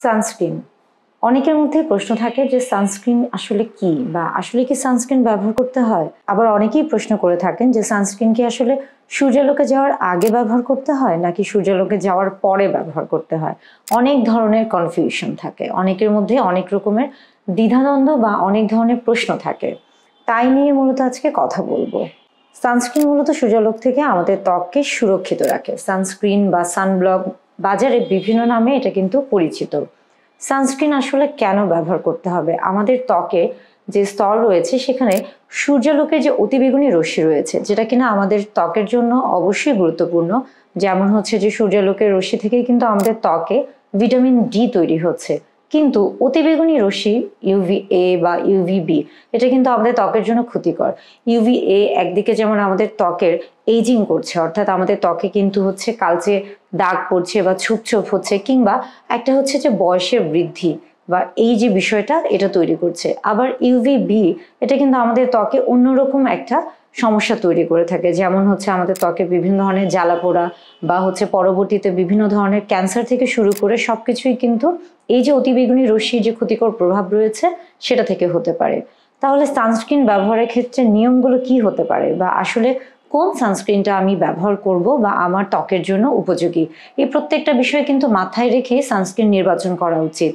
Sunscreen অনেকের মধ্যে প্রশ্ন থাকে যে সানস্ক্রিন আসলে কি বা আসলে কি সানস্ক্রিন ব্যবহার করতে হয়। আবার অনেকেই প্রশ্ন করে থাকেন যে সানস্ক্রিন কি আসলে সূর্যালোকে যাওয়ার আগে ব্যবহার করতে হয় নাকি সূর্যালোকে যাওয়ার পরে ব্যবহার করতে হয়। অনেক ধরনের কনফিউশন থাকে, অনেকের মধ্যে অনেক রকমের দ্বিধাদ্বন্দ্ব বা অনেক ধরনের প্রশ্ন থাকে। তাই নিয়ে মূলত আজকে কথা বলবো। সানস্ক্রিন মূলত সূর্যালোক থেকে আমাদের ত্বককে সুরক্ষিত রাখে। সানস্ক্রিন বা সানব্লক বাজারে বিভিন্ন নামে এটা কিন্তু পরিচিত। সানস্ক্রিন আসলে কেন ব্যবহার করতে হবে? আমাদের ত্বকে যে স্তর রয়েছে সেখানে সূর্যালোকের যে অতিবেগুনি রশ্মি রয়েছে, যেটা কিনা আমাদের ত্বকের জন্য অবশ্যই গুরুত্বপূর্ণ। যেমন হচ্ছে যে সূর্যালোকের রশ্মি থেকেই কিন্তু আমাদের ত্বকে ভিটামিন ডি তৈরি হচ্ছে, কিন্তু অতিবেগুনি রশ্মি ইউভিএ বা ইউভিবি এটা কিন্তু আমাদের ত্বকের জন্য ক্ষতিকর। ইউভিএ একদিকে যেমন আমাদের ত্বকের এইজিং করছে, অর্থাৎ আমাদের ত্বকে কিন্তু হচ্ছে কালচে দাগ পড়ছে বা ছোপ ছোপ হচ্ছে, কিংবা একটা হচ্ছে যে বয়সের বৃদ্ধি বা এই যে বিষয়টা এটা তৈরি করছে। আবার ইউভিবি এটা কিন্তু আমাদের ত্বকে অন্যরকম একটা সমস্যা তৈরি করে থাকে, যেমন হচ্ছে আমাদের ত্বকে বিভিন্ন ধরনের জ্বালা পোড়া বা হচ্ছে পরবর্তীতে বিভিন্ন ধরনের ক্যান্সার থেকে শুরু করে সবকিছুই কিন্তু এই যে অতিবেগুনি রশ্মির যে ক্ষতিকর প্রভাব রয়েছে সেটা থেকে হতে পারে। তাহলে সানস্ক্রিন ব্যবহারের ক্ষেত্রে নিয়মগুলো কি হতে পারে, বা আসলে কোন সানস্ক্রিনটা আমি ব্যবহার করব বা আমার ত্বকের জন্য উপযোগী, এই প্রত্যেকটা বিষয় কিন্তু মাথায় রেখে সানস্ক্রিন নির্বাচন করা উচিত।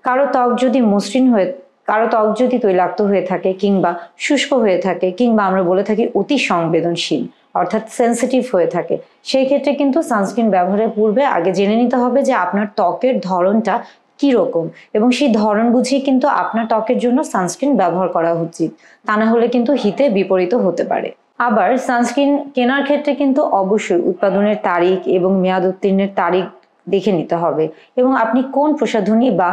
কারো ত্বক যদি মসৃণ হয়ে কারো ত্বক যদি তৈলাক্ত হয়ে থাকে কিংবা শুষ্ক হয়ে থাকে, কিংবা আমরা বলে থাকি অতি সংবেদনশীল অর্থাৎ সেন্সিটিভ হয়ে থাকে, সেই ক্ষেত্রে কিন্তু সানস্ক্রিন ব্যবহারের পূর্বে আগে জেনে নিতে হবে যে আপনার ত্বকের ধরনটা কি রকম, এবং সেই ধরন বুঝেই কিন্তু আপনার ত্বকের জন্য সানস্ক্রিন ব্যবহার করা উচিত। তা না হলে কিন্তু হিতে বিপরীত হতে পারে। আবার সানস্ক্রিন কেনার ক্ষেত্রে কিন্তু অবশ্যই উৎপাদনের তারিখ এবং মেয়াদ উত্তীর্ণের তারিখ দেখে নিতে হবে, এবং আপনি কোন প্রসাধনী বা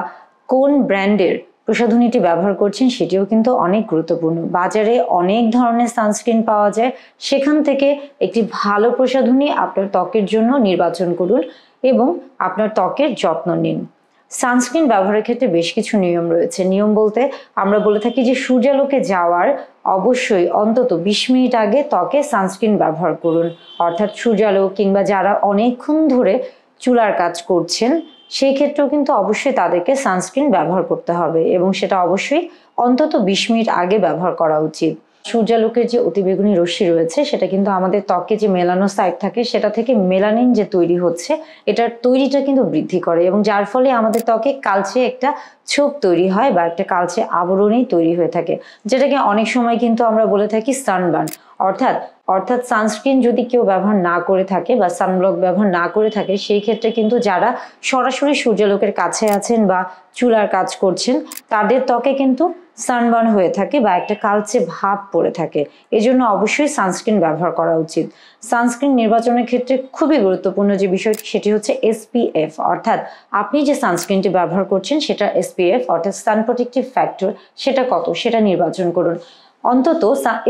কোন ব্র্যান্ডের প্রসাধনীটি ব্যবহার করছেন সেটিও কিন্তু অনেক গুরুত্বপূর্ণ। বাজারে অনেক ধরনের সানস্ক্রিন পাওয়া যায়, সেখান থেকে একটি ভালো প্রসাধনী আপনার ত্বকের জন্য নির্বাচন করুন এবং আপনার ত্বকের যত্ন নিন। সানস্ক্রিন ব্যবহারের ক্ষেত্রে বেশ কিছু নিয়ম রয়েছে। নিয়ম বলতে আমরা বলে থাকি যে সূর্যালোকে যাওয়ার অবশ্যই অন্তত 20 মিনিট আগে ত্বকে সানস্ক্রিন ব্যবহার করুন। অর্থাৎ সূর্যালোক কিংবা যারা অনেকক্ষণ ধরে চুলার কাজ করছেন সেই ক্ষেত্রেও কিন্তু অবশ্যই তাদেরকে সানস্ক্রিন ব্যবহার করতে হবে, এবং সেটা অবশ্যই অন্তত 20 মিনিট আগে ব্যবহার করা উচিত। সূর্যালোকের যে অতিবেগুনি রশ্মি রয়েছে সেটা কিন্তু আমাদের ত্বকে যে মেলানোসাইট থাকে সেটা থেকে মেলানিন যে তৈরি হচ্ছে এটার তৈরিটা কিন্তু বৃদ্ধি করে, এবং যার ফলে আমাদের ত্বকে কালচে একটা ছোপ তৈরি হয় বা একটা কালচে আবরণই তৈরি হয়ে থাকে, যেটাকে অনেক সময় কিন্তু আমরা বলে থাকি সানবার্ন। অর্থাৎ অর্থাৎ সানস্ক্রিন যদি কেউ ব্যবহার না করে থাকে বা সানব্লক ব্যবহার না করে থাকে, সেই ক্ষেত্রে কিন্তু যারা সরাসরি সূর্যালোকের কাছে আছেন বা চুলার কাজ করছেন তাদের ত্বকে কিন্তু সানবার্ন হয়ে থাকে বা একটা কালচে ভাব পড়ে থাকে। এজন্য অবশ্যই সানস্ক্রিন ব্যবহার করা উচিত। সানস্ক্রিন নির্বাচনের ক্ষেত্রে খুবই গুরুত্বপূর্ণ যে বিষয়টি সেটি হচ্ছে এসপিএফ, অর্থাৎ আপনি যে সানস্ক্রিনটি ব্যবহার করছেন সেটা এসপিএফ অর্থাৎ সান প্রোটেক্টিভ ফ্যাক্টর সেটা কত সেটা নির্বাচন করুন। অন্তত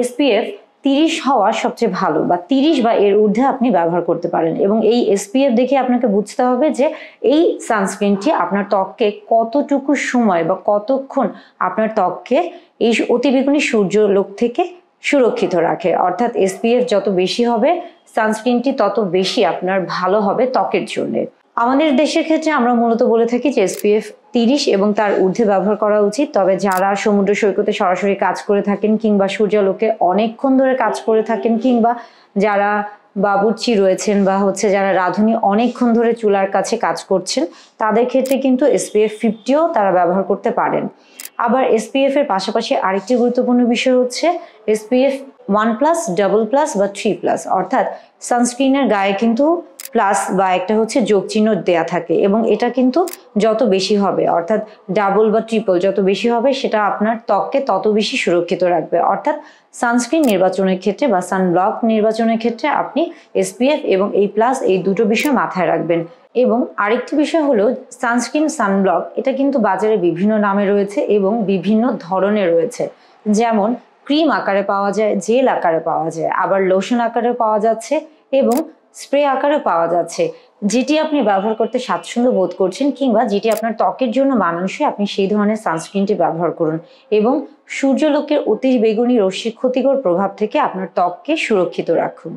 এসপিএফ 30 হওয়া সবচেয়ে ভালো, বা 30 বা এর ঊর্ধ্বে আপনি ব্যবহার করতে পারেন, এবং এই এসপিএফ দেখে আপনাকে বুঝতে হবে যে এই সানস্ক্রিনটি আপনার ত্বককে কতটুকু সময় বা কতক্ষণ আপনার ত্বককে এই অতিবেগুনি সূর্যালোক থেকে সুরক্ষিত রাখে। অর্থাৎ এসপিএফ যত বেশি হবে সানস্ক্রিনটি তত বেশি আপনার ভালো হবে ত্বকের জন্য। আমাদের দেশের ক্ষেত্রে আমরা মূলত বলে থাকি যে এসপিএফ 30 এবং তার ঊর্ধ্বে ব্যবহার করা উচিত। তবে যারা সমুদ্র সৈকতে সরাসরি কাজ করে থাকেন কিংবা সূর্যালোকে অনেকক্ষণ ধরে কাজ করে থাকেন, কিংবা যারা বাবুর্চি রয়েছেন বা হচ্ছে যারা রাঁধুনি অনেকক্ষণ ধরে চুলার কাছে কাজ করছেন, তাদের ক্ষেত্রে কিন্তু এসপিএফ 50ও তারা ব্যবহার করতে পারেন। আবার এসপিএফ এর পাশাপাশি আরেকটি গুরুত্বপূর্ণ বিষয় হচ্ছে এসপিএফ 1+ ডাবল প্লাস বা 3+, অর্থাৎ সানস্ক্রিনের গায়ে কিন্তু প্লাস বা একটা হচ্ছে যোগ চিহ্ন দেয়া থাকে, এবং এটা কিন্তু যত বেশি হবে অর্থাৎ ডাবল বা ট্রিপল যত বেশি হবে সেটা আপনার ত্বককে তত বেশি সুরক্ষিত রাখবে। অর্থাৎ সানস্ক্রিন নির্বাচনের ক্ষেত্রে বা সানব্লক নির্বাচনের ক্ষেত্রে আপনি এসপিএফ এবং এই প্লাস এই দুটো বিষয় মাথায় রাখবেন। এবং আরেকটি বিষয় হলো সানস্ক্রিন সানব্লক এটা কিন্তু বাজারে বিভিন্ন নামে রয়েছে এবং বিভিন্ন ধরনের রয়েছে। যেমন ক্রিম আকারে পাওয়া যায়, জেল আকারে পাওয়া যায়, আবার লোশন আকারে পাওয়া যাচ্ছে এবং স্প্রে আকারে পাওয়া যাচ্ছে। যেটি আপনি ব্যবহার করতে স্বাচ্ছন্দ্য বোধ করছেন কিংবা যেটি আপনার ত্বকের জন্য মানানসই আপনি সেই ধরনের সানস্ক্রিনটি ব্যবহার করুন, এবং সূর্যালোকের অতি বেগুনি রশ্মির ক্ষতিকর প্রভাব থেকে আপনার ত্বককে সুরক্ষিত রাখুন।